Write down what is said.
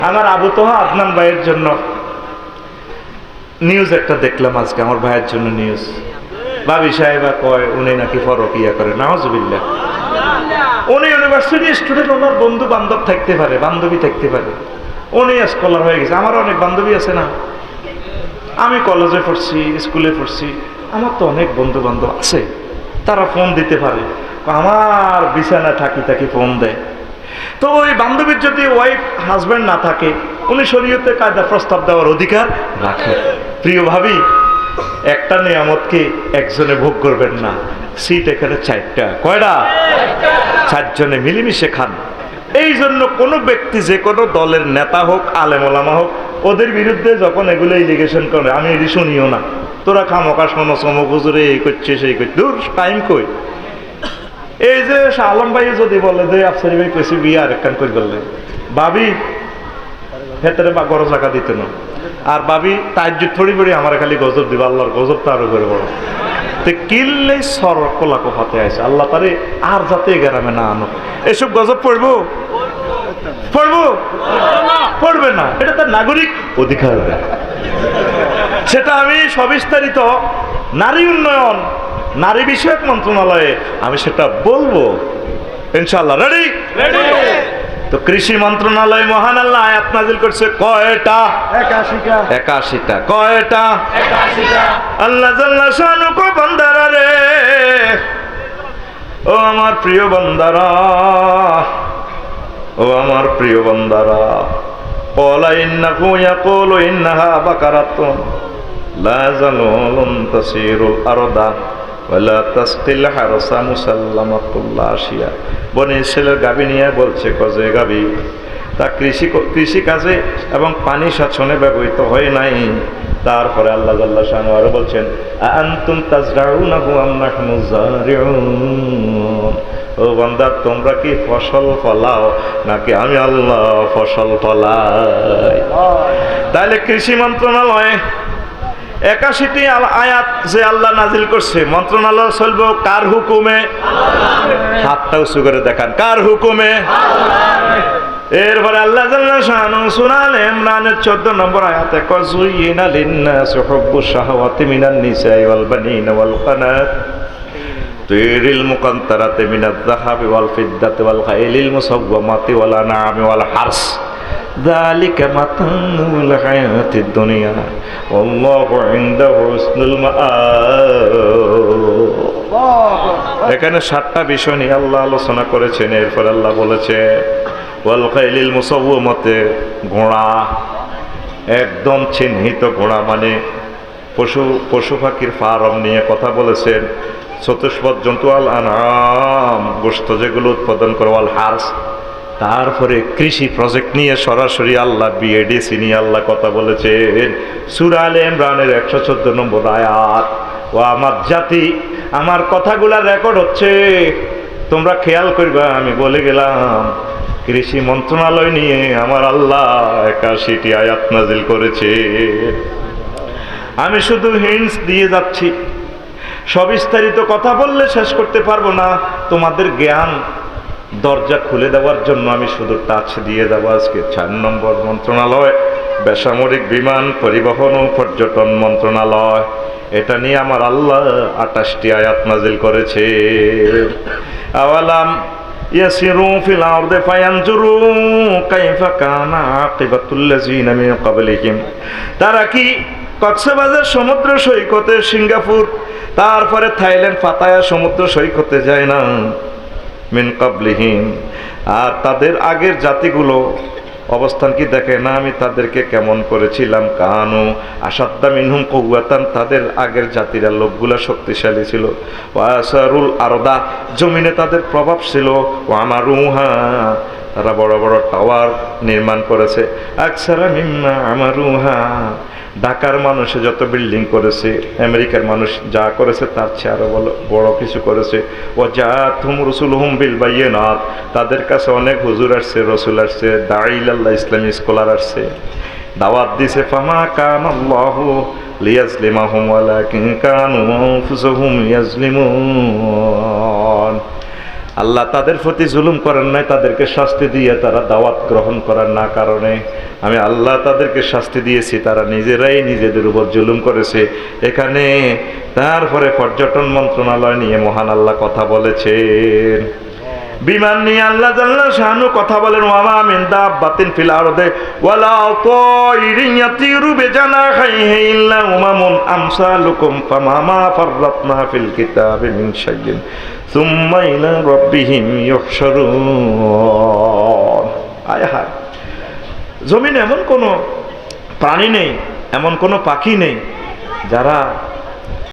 আমার আবু তোহা আদনান ভাইয়ের জন্য নিউজ একটা দেখলাম আজকে, আমার ভাইয়ের জন্য নিউজ। ভাবি সাহেবা কয় উনি নাকি ফরকিয়া করে, নাউজুবিল্লাহ। উনি ইউনিভার্সিটি স্টুডেন্ট, ওনার বন্ধু বান্ধব থাকতে পারে, বান্ধবী থাকতে পারে, উনি স্কলার হয়ে গেছে। আমার অনেক বান্ধবী আছে না, আমি কলেজে পড়ছি, স্কুলে পড়ছি, আমার তো অনেক বন্ধু বান্ধব আছে, তারা ফোন দিতে পারে, আমার বিছানা থাকি থাকি ফোন দেয়। তো ওই বান্ধবীর যদি ওয়াইফ হাজব্যান্ড না থাকে, উনি শরীয়তে কায়দা প্রস্তাব দেওয়ার অধিকার রাখে। প্রিয় ভাবি, একটা নিয়ামতকে একজনে ভোগ করবেন না, সিট এখানে চারটা, কয়টা? চারজনে মিলেমিশে খান। এই জন্য কোনো ব্যক্তি যে কোনো দলের নেতা হোক, আলেম ওলামা হোক, ওদের বিরুদ্ধে যখন এগুলো এলিগেশন করে, আমি এটি শুনিও না। তোরা খামোকা শোনো, চমক হুজুরে এই করছে সেই করছে, দূর টাইম কই। এই যে শাহ আলম ভাই যদি বলে যে আফসারি ভাই পেছি বিয়ে আরেকখান করে বললে, ভাবি ভেতরে বা গরজ জায়গা দিত না। আর ভাবি তাজ্জুদ পড়ি পড়ি আমার খালি গজব দিবা, আল্লাহর গজব তো আরো করে বড়। তো কিনলে সর কোলাকো হাতে আছে, আল্লাহ তারে আর যাতে গ্রামে না আনো। এসব গজব পড়বো পড়বো পড়বে না, এটা তার নাগরিক অধিকার। সেটা আমি সবিস্তারিত নারী উন্নয়ন, নারী বিষয়ক মন্ত্রণালয়ে আমি সেটা বলবো ইনশাআল্লাহ। রেডি? তো কৃষি মন্ত্রণালয় মহান আল্লাহ আয়াত নাজিল করছে কয়টা? 81টা। কয়টা? 81টা। আল্লাহ জাল্লা শানু কো বান্দারা রে, ও আমার প্রিয় বান্দারা, ও আমার প্রিয় বান্দারা, ক্বালা ইন্নাহু ইয়াকুলু ইন্নাহা বাকারাতুন লা যালুলুন তাসিরুল আরদা ওয়ালা তাসকিল হারসা মুসাল্লামাতুল লাশিয়া। বনে ছেলের গাভী নিয়ে বলছে কজে গাভী তা কৃষি কাজে এবং পানি সাচনে ব্যবহৃত হয় নাই। তারপরে আল্লাহ জাল্লা শানহু আরো বলছেন আনতুম তাজরাউনাহু আম নাহনু যারিউন, ও বান্দা তোমরা কি ফসল ফলাও নাকি আমি আল্লাহ ফসল ফলাই? তাহলে কৃষি মন্ত্রণালয়ে 81টি আয়াত যে আল্লাহ নাজিল করছে, মন্ত্রণালয় চলবে কার হুকুমে? হাতটা উঁচু করে দেখান, কার হুকুমে? এরপরে আল্লাহ জাল্লা শানহু সূরা আলে ইমরানের 14 নম্বর আয়াতে কয় যুয়িনা লিন-নাসি হুব্বুশ শাহাওয়াতি মিনান নিসাই ওয়াল বানিনা ওয়াল কানাতিরিল মুকান্তারাতি মিনাজ যাহাবি ওয়াল ফিদ্দাতি ওয়াল খাইলিল মুসাওওয়ামাতি ওয়াল আনআমি ওয়াল হারস যালিকা মাতাউল হায়াতিদ দুনিয়া ওয়াল্লাহু ইনদাহু হুসনুল মাআব। এখানে 7টা বিষয় নিয়ে আল্লাহ আলোচনা করেছেন। এরপর আল্লাহ বলেছে ওয়াল খাইলিল মুসাওওয়ামাতি, ঘোড়া, একদম চিহ্নিত ঘোড়া, মানে পশু পাখির ফার্ম নিয়ে কথা বলেছেন। চতুষ্পদ জন্তু, আল আনআম, গোশত যেগুলো উৎপাদন করে, ওয়াল হারস। তারপরে কৃষি প্রজেক্ট নিয়ে সরাসরি আল্লাহ বিএডিসি নিয়ে আল্লাহ কথা বলেছেন সূরা আলে ইমরানের 114 নম্বর আয়াত। ও আমার জাতি, আমার কথাগুলা রেকর্ড হচ্ছে, তোমরা খেয়াল করবা। আমি বলে গেলাম কৃষি মন্ত্রণালয় নিয়ে আমার আল্লাহ 81টি আয়াত নাজিল করেছে। আমি শুধু হিন্টস দিয়ে যাচ্ছি, সবিস্তারিত কথা বললে শেষ করতে পারবো না। তোমাদের জ্ঞান দরজা খুলে দেওয়ার জন্য আমি শুধু টাচ দিয়ে দেবো। আজকে 4 নম্বর মন্ত্রণালয় বেসামরিক বিমান পরিবহন ও পর্যটন মন্ত্রণালয়, এটা নিয়ে আমার আল্লাহ 28টি আয়াত নাজিল করেছে। আওয়ালাম ইয়াসিরু ফিল আরদি ফায়ানজুরু কাইফা কানা আকিবাতুল লাযিনা মিন ক্বাবলিহিম। তারা কি কক্সবাজার সমুদ্র সৈকতে, সিঙ্গাপুর, তারপরে থাইল্যান্ড, পাতায়া সমুদ্র সৈকতে যায় না? মিন ক্বাবলিহিম, আর তাদের আগের জাতিগুলো অবস্থান কি দেখে না আমি তাদেরকে কেমন করেছিলাম? কানু আসাদ্দা মিনহুম কুওয়াতান, তাদের আগের জাতিরা লোকগুলা শক্তিশালী ছিল। ওয়াসারুল আরদা, জমিনে তাদের প্রভাব ছিল। ওয়ামারুহা, তারা বড় বড় টাওয়ার নির্মাণ করেছে। আকসারা মিম্মা আমারুহা, ঢাকার মানুষে যত বিল্ডিং করেছে, আমেরিকার মানুষ যা করেছে তার চেয়ে আরো বড় কিছু করেছে। ও জাতুহুম রুসুলুহুম বিল বায়িনাত, তাদের কাছে অনেক হুজুর আসছে, রসুল আসছে, দাঈ ইলাল্লাহ, ইসলামী স্কলার আসছে, দাওয়াত দিছে। ফামা কানাল্লাহু লিয়াজলিমাহুম ওয়ালাকিন কানু আনফুসাহুম ইয়াজলিমুন। আল্লাহ তাদের প্রতি জুলুম করেন নাই, তাদেরকে শাস্তি দিয়ে তারা দাওয়াত গ্রহণ করার না কারণে আমি আল্লাহ তাদেরকে শাস্তি দিয়েছি, তারা নিজেরাই নিজেদের উপর জুলুম করেছে। এখানে তারপরে পর্যটন মন্ত্রণালয় নিয়ে মহান আল্লাহ কথা বলেছেন, বিমান নিয়ে আল্লাহ জাল্লা শানু কথা বলেন, ওয়ামা মিন দাব্বাতিন ফিল আরদি ওয়ালা তায়রিন ইয়াতিরু বিজানাহিহি ইল্লা উমামুন আমসালুকুম ফামা ফাররাতনা ফিল কিতাবি মিন শাইইন সুম্মা ইলা রাব্বিহিম ইউহশারুন। আয় হায়, জমিনে এমন কোনো প্রাণী নেই, এমন কোনো পাখি নেই যারা